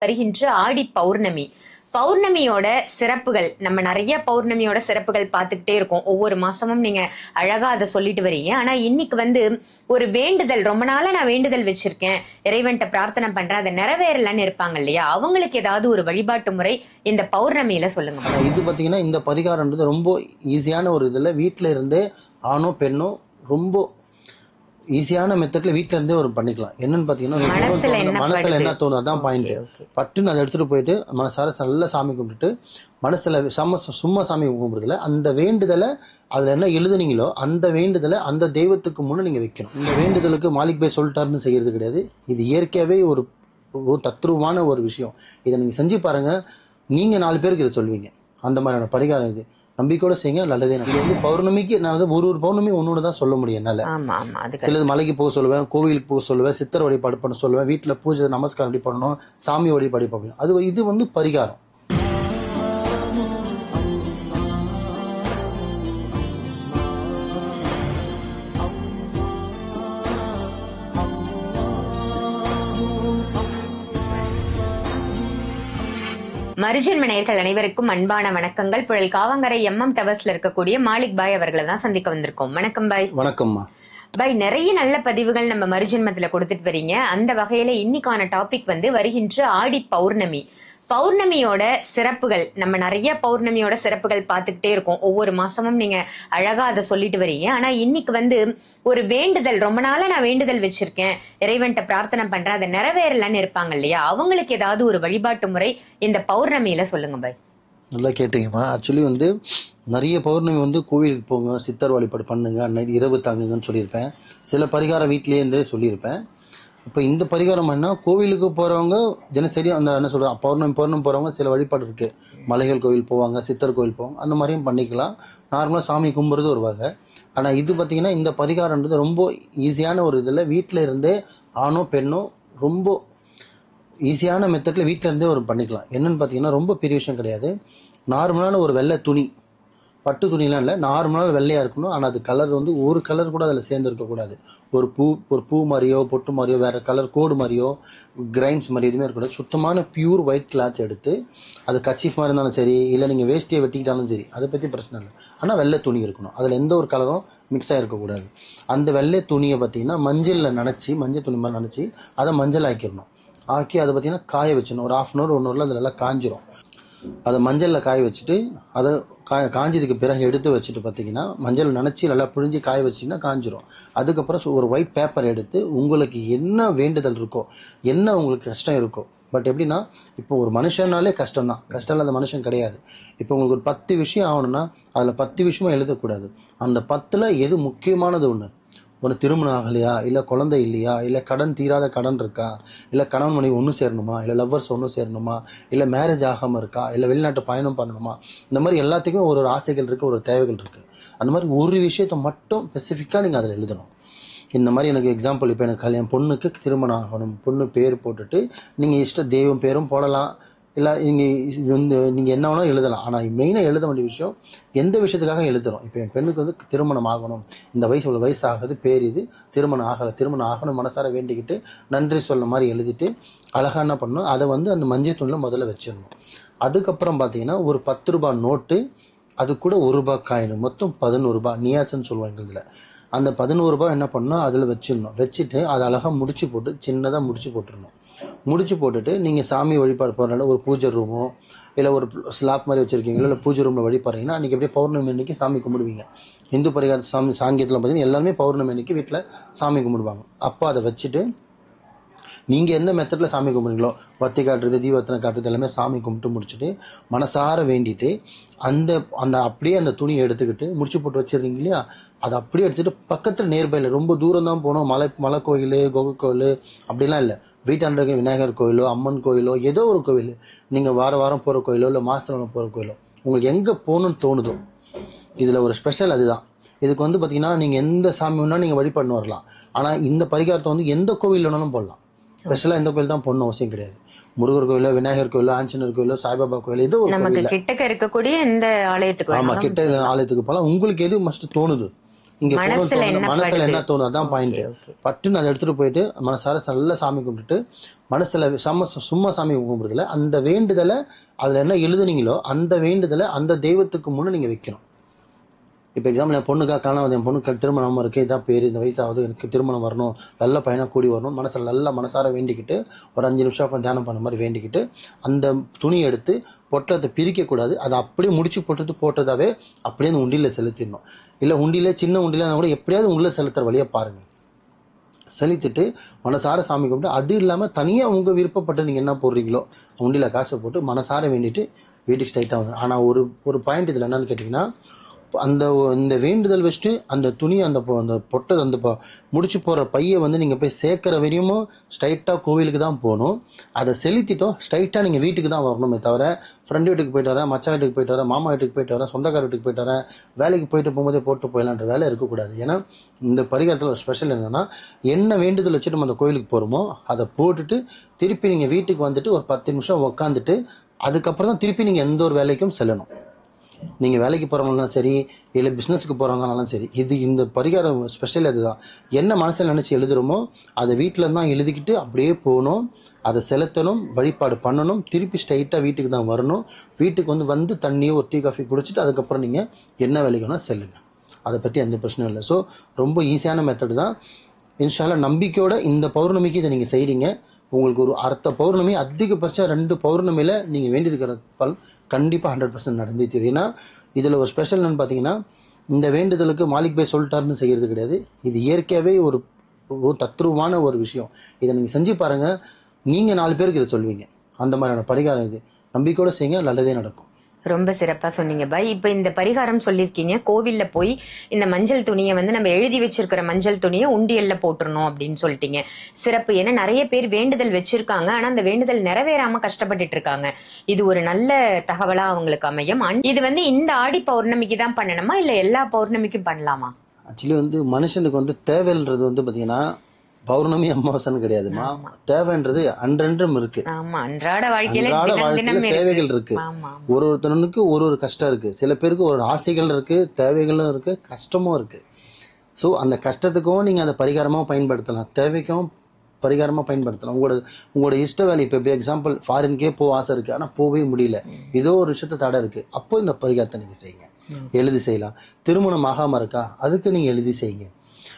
வருகின்ற ஆடி பௌர்ணமி. பௌர்ணமியோட சிறப்புகள் நம்ம நிறைய பௌர்ணமியோட சிறப்புகள் பார்த்துக்கிட்டே இருக்கோம். ஒவ்வொரு மாசமும் நீங்க அழகா அதை சொல்லிட்டு வரீங்க. ஆனா இன்னைக்கு ஒரு வேண்டுதல், ரொம்ப நாளா நான் வேண்டுதல் வச்சிருக்கேன், இறைவன்ட்ட பிரார்த்தனை பண்றேன், அதை நிறைவேறலன்னு இருப்பாங்க இல்லையா? அவங்களுக்கு ஏதாவது ஒரு வழிபாட்டு முறை இந்த பௌர்ணமியில சொல்லுங்க. இது பாத்தீங்கன்னா இந்த பரிகாரம்ன்றது ரொம்ப ஈஸியான ஒரு இதுல வீட்டுல இருந்தே ஆணோ பெண்ணோ ரொம்ப ஈஸியான மெத்தட்ல வீட்டுல இருந்தே ஒரு பண்ணிக்கலாம். என்னன்னு பாத்தீங்கன்னா மனசுல என்ன தோணும் அதான் பாயிண்ட். பட்டுன்னு அதை எடுத்துட்டு போயிட்டு மனசார நல்ல சாமி கும்பிட்டுட்டு மனசுல சும்மா சாமி கும்பிடுறதுல அந்த வேண்டுதலை அதுல என்ன எழுதுனீங்களோ அந்த வேண்டுதலை அந்த தெய்வத்துக்கு முன்ன நீங்க வைக்கணும். இந்த வேண்டுதலுக்கு மாலிக் பாய் சொல்லிட்டாருன்னு செய்யறது கிடையாது. இது இயற்கையாவே ஒரு தத்ரூபமான ஒரு விஷயம். இதை நீங்க செஞ்சு பாருங்க, நீங்க 4 பேருக்கு இதை சொல்வீங்க. அந்த மாதிரியான பரிகாரம் இது. நம்பிக்கையோட செய்யுங்க, நல்லதே நடக்கும். பௌர்ணமிக்கு நான் ஒரு பௌர்ணமி ஒன்னொன்னு தான் சொல்ல முடியும் என்னால. சிலது மலைக்கு போக சொல்லுவேன், கோவிலுக்கு போக சொல்லுவேன், சித்தர் வழிபாடு பண்ண சொல்லுவேன், வீட்டுல பூஜை நமஸ்காரம் எப்படி பண்ணணும், சாமி வழிபாடு பண்ணணும். இது பரிகாரம். மருஜன்ம நேயர்கள் அனைவருக்கும் அன்பான வணக்கங்கள். புழல் காவங்கரை MM டவர்ஸ்ல இருக்கக்கூடிய மாலிக் பாய் அவர்களை தான் சந்திக்க வந்திருக்கோம். வணக்கம் பாய். வணக்கம்மா பாய். நிறைய நல்ல பதிவுகள் நம்ம மருஜன்மத்துல கொடுத்துட்டு வரீங்க. அந்த வகையில இன்னைக்கான டாபிக் வருகின்ற ஆடி பௌர்ணமி. பௌர்ணமியோட சிறப்புகள் நம்ம நிறைய பௌர்ணமியோட சிறப்புகள் பார்த்துக்கிட்டே இருக்கோம். ஒவ்வொரு மாசமும் நீங்க அழகா அதை சொல்லிட்டு வரீங்க. ஆனா இன்னைக்கு ஒரு வேண்டுதல், ரொம்ப நாளா நான் வேண்டுதல் வச்சிருக்கேன், இறைவன்ட்ட பிரார்த்தனை பண்றேன், அதை நிறைவேறலன்னு இருப்பாங்க இல்லையா? அவங்களுக்கு ஏதாவது ஒரு வழிபாட்டு முறை இந்த பௌர்ணமியில சொல்லுங்க பாய். நல்லா கேட்டீங்கம்மா. ஆக்சுவலி நிறைய பௌர்ணமி கோவிலுக்கு போங்க, சித்தர் வழிபாடு பண்ணுங்க, நைட் இரவு தாங்குங்கன்னு சொல்லியிருப்பேன். சில பரிகாரம் வீட்டிலேயே இருந்தே சொல்லியிருப்பேன். இப்போ இந்த பரிகாரம் என்ன, கோவிலுக்கு போகிறவங்க தினசரி அந்த என்ன சொல்கிறது பௌர்ணமி போகிறவங்க சில வழிபாடு இருக்குது. மலைகள் கோவில் போவாங்க, சித்தர் கோவில் போவாங்க, அந்த மாதிரியும் பண்ணிக்கலாம். நார்மலாக சாமி கும்பிட்றது வருவாங்க. ஆனால் இது பார்த்திங்கன்னா இந்த பரிகாரன்றது ரொம்ப ஈஸியான ஒரு இதில் வீட்டில் இருந்தே ஆணோ பெண்ணோ ரொம்ப ஈஸியான மெத்தடில் வீட்டில் இருந்தே ஒரு பண்ணிக்கலாம். என்னென்னு பார்த்தீங்கன்னா ரொம்ப பெரிய விஷயம் கிடையாது. நார்மலான ஒரு வெள்ளை துணி, பட்டு துணிலாம் இல்லை, நார்மலாக வெள்ளையாக இருக்கணும். ஆனால் அது கலர் ஒரு கலர் கூட அதில் சேர்ந்து இருக்கக்கூடாது. ஒரு பூ மாதிரியோ பொட்டு மாதிரியோ வேறு கலர் கோடு மாதிரியோ கிரைன்ஸ் மாதிரி எதுவுமே இருக்கக்கூடாது. சுத்தமான பியூர் ஒயிட் கிளாத் எடுத்து, அது கச்சிஃப் மாதிரி இருந்தாலும் சரி, இல்லை நீங்கள் வேஸ்ட்டியை வெட்டிக்கிட்டாலும் சரி, அதை பற்றி பிரச்சனை இல்லை. ஆனால் வெள்ளை துணி இருக்கணும், அதில் எந்த ஒரு கலரும் மிக்ஸ் ஆகிருக்கக்கூடாது. அந்த வெள்ளை துணியை பார்த்திங்கன்னா மஞ்சள் துணி மாதிரி நினச்சி அதை மஞ்சள் ஆக்கிடணும். ஆக்கி அதை பார்த்திங்கன்னா காய வச்சிடணும். ஒரு 1/2 hour 1 hour அது நல்லா காஞ்சிரும். அதை மஞ்சளில் காய வச்சுட்டு அதை காஞ்சதுக்கு பிறகு எடுத்து வச்சுட்டு பார்த்திங்கன்னா மஞ்சள் நினச்சி நல்லா புழிஞ்சு காய வச்சிங்கன்னா காஞ்சிரும். அதுக்கப்புறம் ஒரு ஒயிட் பேப்பர் எடுத்து உங்களுக்கு என்ன வேண்டுதல் இருக்கோ, என்ன உங்களுக்கு கஷ்டம் இருக்கோ, பட் எப்படின்னா இப்போ ஒரு மனுஷனாலே கஷ்டம் தான், கஷ்டம் இல்லாத மனுஷன் கிடையாது. இப்போ உங்களுக்கு ஒரு 10 விஷயம் ஆகணும்னா அதில் 10 விஷயமும் எழுதக்கூடாது. அந்த 10ல் எது முக்கியமானது ஒன்று திருமணம் ஆகலையா, இல்லை குழந்தை இல்லையா, இல்லை கடன் தீராத கடன் இருக்கா, இல்லை கணவன் மனைவி ஒன்று சேரணுமா, இல்லை லவ்வர்ஸ் ஒன்று சேரணுமா, இல்லை மேரேஜ் ஆகாமல் இருக்கா, இல்லை வெளிநாட்டு பயணம் பண்ணணுமா, இந்த மாதிரி எல்லாத்துக்குமே ஒரு ஆசைகள் இருக்குது, ஒரு தேவைகள் இருக்குது. அந்த மாதிரி ஒரு விஷயத்தை மட்டும் ஸ்பெசிஃபிக்காக நீங்கள் அதில் எழுதணும். இந்த மாதிரி எனக்கு எக்ஸாம்பிள், இப்போ எனக்கு என் பொண்ணுக்கு திருமணம் ஆகணும், பொண்ணு பேர் போட்டுட்டு நீங்கள் இஷ்ட தெய்வம் பேரும் போடலாம், இல்லை நீங்கள் என்ன வேணாலும் எழுதலாம். ஆனால் மெயினாக எழுத வேண்டிய விஷயம் எந்த விஷயத்துக்காக எழுதுகிறோம். இப்போ என் பெண்ணுக்கு திருமணம் ஆகணும், இந்த வயசு ஆகுது, பேர் இது, திருமணம் ஆகணும் மனசார வேண்டிக்கிட்டு நன்றி சொல்ல மாதிரி எழுதிட்டு அழகாக என்ன பண்ணணும், அதை அந்த மஞ்சள் தூணில் முதல்ல வச்சிடணும். அதுக்கப்புறம் பார்த்தீங்கன்னா ஒரு 10 ரூபாய் நோட்டு, அது கூட 1 ரூபாய் காயின், மொத்தம் 11 ரூபாய் நியாசன்னு சொல்லுவாங்க இதில். அந்த 11 ரூபாய் என்ன பண்ணணும், அதில் வச்சுட்டு அதை அழகாக முடிச்சு போட்டு சின்னதாக முடிச்சு போட்டுடணும். முடிச்சு போட்டுட்டு நீங்கள் சாமி வழிபாடு போகிறனால ஒரு பூஜை ரூமோ இல்லை ஒரு ஸ்லாப் மாதிரி வச்சுருக்கீங்களோ, இல்லை பூஜை ரூமில் வழிபாடுறீங்கன்னா அன்றைக்கி அப்படியே பௌர்ணமி அன்றைக்கி சாமி கும்பிடுவீங்க. இந்து பரிகார சாங்கியத்தில் பார்த்தீங்கன்னா எல்லாருமே பௌர்ணமி அன்றைக்கி வீட்டில் சாமி கும்பிடுவாங்க. அப்போ அதை வச்சுட்டு நீங்கள் எந்த மெத்தடில் சாமி கும்பிடுங்களோ, வத்தி காட்டுறது, தீபத்தனை காட்டுறது எல்லாமே சாமி கும்பிட்டு முடிச்சுட்டு மனசார வேண்டிட்டு அந்த அப்படியே அந்த துணியை எடுத்துக்கிட்டு முடிச்சு போட்டு வச்சிடுறீங்க இல்லையா, அதை அப்படியே எடுத்துகிட்டு பக்கத்தில் நேர்பையில், ரொம்ப தூரம் தான் போனோம், மலை கோயில், குகை கோயில் அப்படிலாம் இல்லை, வீட்டாண்ட விநாயகர் கோயிலோ, அம்மன் கோயிலோ, ஏதோ ஒரு கோயில், நீங்கள் வாரம் போகிற கோயிலோ இல்லை மாதம் போகிற கோயிலோ, உங்களுக்கு எங்கே போகணுன்னு தோணுதோ. இதில் ஒரு ஸ்பெஷல் அதுதான். இதுக்கு பார்த்தீங்கன்னா நீங்கள் எந்த சாமி வேணாலும் நீங்கள் வழிபண்ணு வரலாம். ஆனால் இந்த பரிகாரத்தை எந்த கோவில் வேணாலும் போடலாம். ஸ்பெஷலாக இந்த கோயில் தான் போடணும் அவசியம் கிடையாது. முருகர் கோயிலோ, விநாயகர் கோயிலோ, ஆஞ்சநேயர் கோயிலோ, சாய்பாபா கோயில், ஏதோ ஒரு கிட்டக்க இருக்கக்கூடிய இந்த ஆலயத்துக்கு, ஆமாம் கிட்ட ஆலயத்துக்கு போகலாம். உங்களுக்கு எது மஸ்ட் தோணுது இங்க மனசுல மனசுல என்ன என்ன தோணும், அதான் பாயிண்ட். பட்டுன்னு அதை எடுத்துட்டு போயிட்டு மனசார நல்ல சாமி கும்பிட்டுட்டு, மனசுல சும்மா சாமி கும்பிடுறதுல அந்த வேண்டுதலை, அதுல என்ன எழுதுனீங்களோ அந்த வேண்டுதலை அந்த தெய்வத்துக்கு முன்னே நீங்க வைக்கணும். இப்போ எக்ஸாம்பிள் என் பொண்ணுக்காக காணாது, என் பொண்ணுக்கு திருமணம் இருக்குது, இதான் பேர், இந்த வயசாகுது, எனக்கு திருமணம் வரணும், நல்ல பையனாக கூடி வரணும், மனசில் நல்ல மனசார வேண்டிக்கிட்டு ஒரு 5 நிமிஷம் அப்போ தியானம் பண்ண மாதிரி வேண்டிக்கிட்டு அந்த துணியை எடுத்து பொட்டலத்தை பிரிக்கக்கூடாது, அதை அப்படியே முடிச்சு போட்டதாவே அப்படியே அந்த உண்டியில் செலுத்திடணும். இல்லை உண்டியிலே சின்ன உண்டியில் கூட எப்படியாவது உள்ள செலுத்துற வழியாக பாருங்கள். செலுத்திட்டு மனசார சாமி கும்பிட்டு, அது இல்லாமல் தனியாக உங்கள் விருப்பப்பட்டு நீங்கள் என்ன போடுறீங்களோ உண்டியில் காசை போட்டு மனசார வேண்டிட்டு வீட்டுக்கு ஸ்ட்ரைட்டாக வந்துடும். ஆனால் ஒரு பாயிண்ட் இதில் என்னன்னு கேட்டிங்கன்னா, அந்த இந்த வேண்டுதல் வச்சுட்டு அந்த துணி அந்த பொட்டை அந்த முடிச்சு போகிற பையை வந்து நீங்கள் போய் சேர்க்குற வரையும் ஸ்ட்ரைட்டாக கோவிலுக்கு தான் போகணும். அதை செலுத்திட்டோம் ஸ்ட்ரைட்டாக நீங்கள் வீட்டுக்கு தான் வரணுமே தவிர, ஃப்ரெண்டு வீட்டுக்கு போயிட்டு வரேன், மச்சா வீட்டுக்கு போயிட்டு வரேன், மாமா வீட்டுக்கு போயிட்டு வரேன், சொந்தக்கார வீட்டுக்கு போயிட்டு வரேன், வேலைக்கு போயிட்டு போகும்போதே போட்டு போயிடலான்ற வேலை இருக்கக்கூடாது. ஏன்னா இந்த பரிகாரத்தில் ஒரு ஸ்பெஷல் என்னென்னா, என்ன வேண்டுதல் வச்சுட்டு நம்ம அந்த கோயிலுக்கு போகிறோமோ அதை போட்டுட்டு திருப்பி நீங்கள் வீட்டுக்கு வந்துட்டு ஒரு 10 நிமிஷம் உக்காந்துட்டு அதுக்கப்புறம் தான் திருப்பி நீங்கள் எந்த ஒரு வேலைக்கும் செல்லணும். நீங்கள் வேலைக்கு போகிறவங்களாலும் சரி, இல்லை பிஸ்னஸுக்கு போகிறவங்களாலும் சரி, இந்த பரிகாரம் ஸ்பெஷல் அதுதான். என்ன மனசில் நினச்சி எழுதுகிறோமோ அதை வீட்டில் தான் எழுதிக்கிட்டு அப்படியே போகணும், அதை செலுத்தணும், வழிபாடு பண்ணணும், திருப்பி ஸ்ட்ரைட்டாக வீட்டுக்கு தான் வரணும். வீட்டுக்கு வந்து தண்ணியோ ஒரு டீ காஃபி குடிச்சிட்டு அதுக்கப்புறம் நீங்கள் என்ன வேலைக்கு வேணால் செல்லுங்கள். அதை பற்றி எந்த பிரச்சனையும் இல்லை. ஸோ ரொம்ப ஈஸியான மெத்தடு தான். இன்ஷால்லா நம்பிக்கையோட இந்த பௌர்ணமிக்கு இதை நீங்கள் செய்கிறீங்க, உங்களுக்கு ஒரு அடுத்த பௌர்ணமி அதிகபட்சம் 2 பௌர்ணமியில் நீங்கள் வேண்டியிருக்கிற பல் கண்டிப்பாக 100% நடந்தே தெரியும். ஏன்னா இதில் ஒரு ஸ்பெஷல் என்னன்னு பார்த்தீங்கன்னா, இந்த வேண்டுதலுக்கு மாலிக் பாய் சொல்லிட்டாருன்னு செய்கிறது கிடையாது. இது இயற்கையாகவே ஒரு தத்ரூபமான ஒரு விஷயம். இதை நீங்கள் செஞ்சு பாருங்கள், நீங்கள் 4 பேருக்கு இதை சொல்வீங்க. அந்த மாதிரியான பரிகாரம் இது. நம்பிக்கையோடு செய்யுங்க, நல்லதே நடக்கும். ரொம்ப சிறப்பா சொன்னீங்க பாய். இப்ப இந்த பரிகாரம் சொல்லியிருக்கீங்க, கோவில்ல போய் இந்த மஞ்சள் துணியை வந்து நம்ம எழுதி வச்சிருக்கிற மஞ்சள் துணியை உண்டியல்ல போட்டுறணும் அப்படின்னு சொல்லிட்டீங்க. சிறப்பு. ஏன்னா நிறைய பேர் வேண்டுதல் வச்சிருக்காங்க, ஆனா அந்த வேண்டுதல் நிறைவேறாம கஷ்டப்பட்டுட்டு இருக்காங்க. இது ஒரு நல்ல தகவலா அவங்களுக்கு அமையும். இது வந்து இந்த ஆடி பௌர்ணமிக்கு தான் பண்ணணுமா இல்ல எல்லா பௌர்ணமிக்கும் பண்ணலாமா? ஆக்சுவலி மனுஷனுக்கு தேவைன்றது பார்த்தீங்கன்னா பௌர்ணமி அமாவாசைன்னு கிடையாதுமா. தேவைன்றது அன்றன்றும் இருக்கு. அன்றாட வாழ்க்கையில தேவைகள் இருக்கு. ஒருத்தனுக்கு ஒரு கஷ்டம் இருக்கு. சில பேருக்கு ஒரு ஆசைகள் இருக்கு, தேவைகளும் இருக்கு, கஷ்டமும் இருக்கு. ஸோ அந்த கஷ்டத்துக்கும் நீங்க அதை பரிகாரமா பயன்படுத்தலாம், தேவைக்கும் பரிகாரமா பயன்படுத்தலாம். உங்களோட இஷ்ட வேலை. இப்போ எக்ஸாம்பிள் ஃபாரின்கே ஆசை இருக்கு, ஆனா போகவே முடியல, ஏதோ ஒரு விஷயத்த தடை இருக்கு, அப்போ இந்த பரிகாரத்தை நீங்க செய்யுங்க, எழுதி செய்யலாம். திருமணம் ஆகாம இருக்கா, அதுக்கு நீங்க எழுதி செய்யுங்க.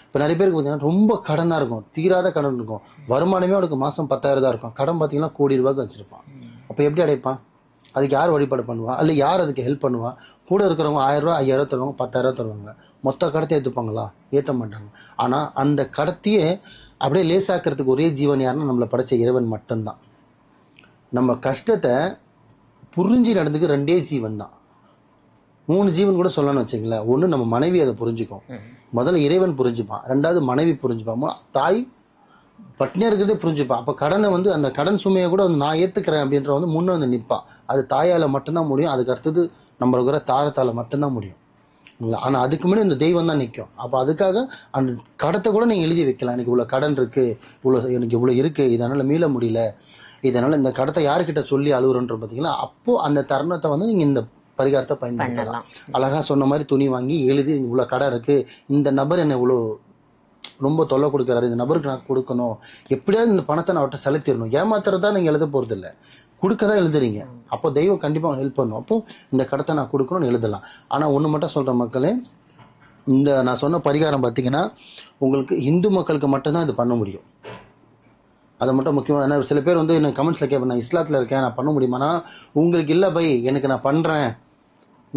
இப்போ நிறைய பேருக்கு பார்த்தீங்கன்னா ரொம்ப கடனாக இருக்கும், தீராத கடன் இருக்கும், வருமானமே அவனுக்கு மாதம் 10,000 தான் இருக்கும், கடன் பார்த்தீங்கன்னா கோடி ரூபாய்க்கு வச்சுருப்பான். அப்போ எப்படி அடைப்பான்? அதுக்கு யார் வழிபாடு பண்ணுவா, அல்ல யார் அதுக்கு ஹெல்ப் பண்ணுவா? கூட இருக்கிறவங்க 1000 ரூபா 5000 தருவாங்க, 10,000 தருவாங்க, மொத்த கடத்தை ஏற்றுப்பாங்களா? ஏற்ற மாட்டாங்க. ஆனால் அந்த கடத்தையே அப்படியே லேசாக்கிறதுக்கு ஒரே ஜீவன் யாருன்னா நம்மளை படைச்ச இறைவன் மட்டும்தான். நம்ம கஷ்டத்தை புரிஞ்சு நடந்துக்கு 2 ஜீவன் தான், 3 ஜீவன் கூட சொல்லணும்னு வச்சுங்களேன். ஒன்று நம்ம மனைவி அதை புரிஞ்சுக்கும், முதல்ல இறைவன் புரிஞ்சுப்பான், 2வது மனைவி புரிஞ்சுப்பான், தாய் பட்னியா இருக்கிறதே புரிஞ்சுப்பான். அப்போ கடனை அந்த கடன் சுமையை கூட நான் ஏற்றுக்கிறேன் அப்படின்ற முன்னே நிற்பான். அது தாயால் மட்டும்தான் முடியும், அதுக்கு அடுத்தது நம்ம இருக்கிற தாரத்தால் மட்டும்தான் முடியும். ஆனால் அதுக்கு முன்னாடி இந்த தெய்வம் தான் நிற்கும். அப்போ அதுக்காக அந்த கடத்தை கூட நீங்கள் எழுதி வைக்கலாம். எனக்கு இவ்வளோ கடன் இருக்குது, எனக்கு இவ்வளோ இருக்குது, இதனால் மீள முடியல, இதனால் இந்த கடத்தை யாருக்கிட்ட சொல்லி அழுகுறன்ற பார்த்தீங்களா, அப்போது அந்த தருணத்தை நீங்கள் இந்த பரிகாரத்தை பயன்படுத்தலாம். அழகா சொன்ன மாதிரி துணி வாங்கி எழுதி, இவ்வளோ கடை இருக்கு, இந்த நபர் என்ன இவ்வளோ ரொம்ப தொல்லை கொடுக்குறாரு, இந்த நபருக்கு நான் கொடுக்கணும், எப்படியாவது இந்த பணத்தை நான் அவர்கிட்ட செலுத்திடணும். ஏமாத்துறதா நீங்கள் எழுத போகிறது இல்லை, கொடுக்க தான் எழுதுறீங்க. அப்போ தெய்வம் கண்டிப்பாக ஹெல்ப் பண்ணும். அப்போ இந்த கடத்தை நான் கொடுக்கணும்னு எழுதலாம். ஆனால் ஒன்று மட்டும் சொல்கிறேன் மக்களே, இந்த நான் சொன்ன பரிகாரம் பார்த்தீங்கன்னா உங்களுக்கு இந்து மக்களுக்கு மட்டும்தான் இது பண்ண முடியும். அதை மட்டும் முக்கியமாக. ஏன்னா சில பேர் எனக்கு கமெண்ட்ஸில் கேட்பேன், நான் இஸ்லாத்தில் இருக்கேன், நான் பண்ண முடியுமானா, உங்களுக்கு இல்லை பை, எனக்கு நான் பண்ணுறேன்,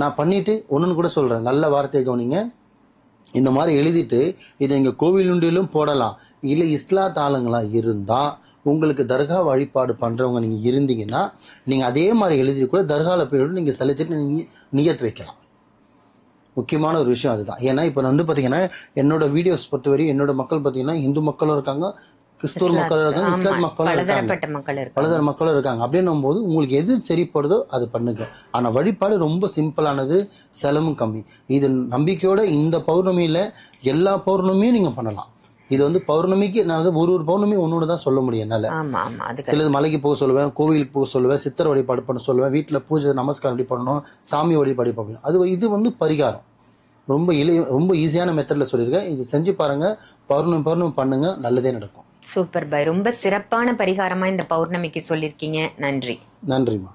நான் பண்ணிவிட்டு ஒன்றுன்னு கூட சொல்கிறேன், நல்ல வார்த்தையை கவனிங்க. இந்த மாதிரி எழுதிட்டு இதை நீங்கள் கோவில் உண்டியிலும் போடலாம். இல்லை இஸ்லாத் ஆளுங்களாக இருந்தால், உங்களுக்கு தர்கா வழிபாடு பண்ணுறவங்க நீங்கள் இருந்தீங்கன்னா, நீங்கள் அதே மாதிரி எழுதி கூட தர்காவில் போய்ட்டு நீங்கள் செலுத்திட்டு நீங்கள் நியத் வைக்கலாம். முக்கியமான ஒரு விஷயம் அதுதான். ஏன்னா இப்போ நான் பார்த்தீங்கன்னா என்னோட வீடியோஸ் பொறுத்தவரை என்னோட மக்கள் பார்த்தீங்கன்னா இந்து மக்களும் இருக்காங்க, கிறிஸ்துவ மக்கள் இருக்காங்க, இஸ்லாம் மக்களும் இருக்காங்க, பலதர மக்களும் இருக்காங்க. அப்படின்னும் போது உங்களுக்கு எது சரிப்படுதோ அது பண்ணுங்க. ஆனால் வழிபாடு ரொம்ப சிம்பிளானது, செலவும் கம்மி. இது நம்பிக்கையோட இந்த பௌர்ணமியில் எல்லா பௌர்ணமியும் நீங்கள் பண்ணலாம். இது பௌர்ணமிக்கு நான் ஒரு பௌர்ணமி ஒன்னொன்று தான் சொல்ல முடியும் என்னால். சிலது மலைக்கு போக சொல்லுவேன், கோவிலுக்கு போக சொல்லுவேன், சித்தர் வழிபாடு பண்ண சொல்லுவேன், வீட்டில் பூஜை நமஸ்காரம் வழி பண்ணணும், சாமி வழிபாடு பண்ணணும். இது பரிகாரம். ரொம்ப ஈஸியான மெத்தடில் சொல்லியிருக்கேன். இது செஞ்சு பாருங்கள், பௌர்ணமி பண்ணுங்க, நல்லதே நடக்கும். சூப்பர் பாய், ரொம்ப சிறப்பான பரிகாரமா இந்த பௌர்ணமிக்கு சொல்லியிருக்கீங்க. நன்றி. நன்றிம்மா.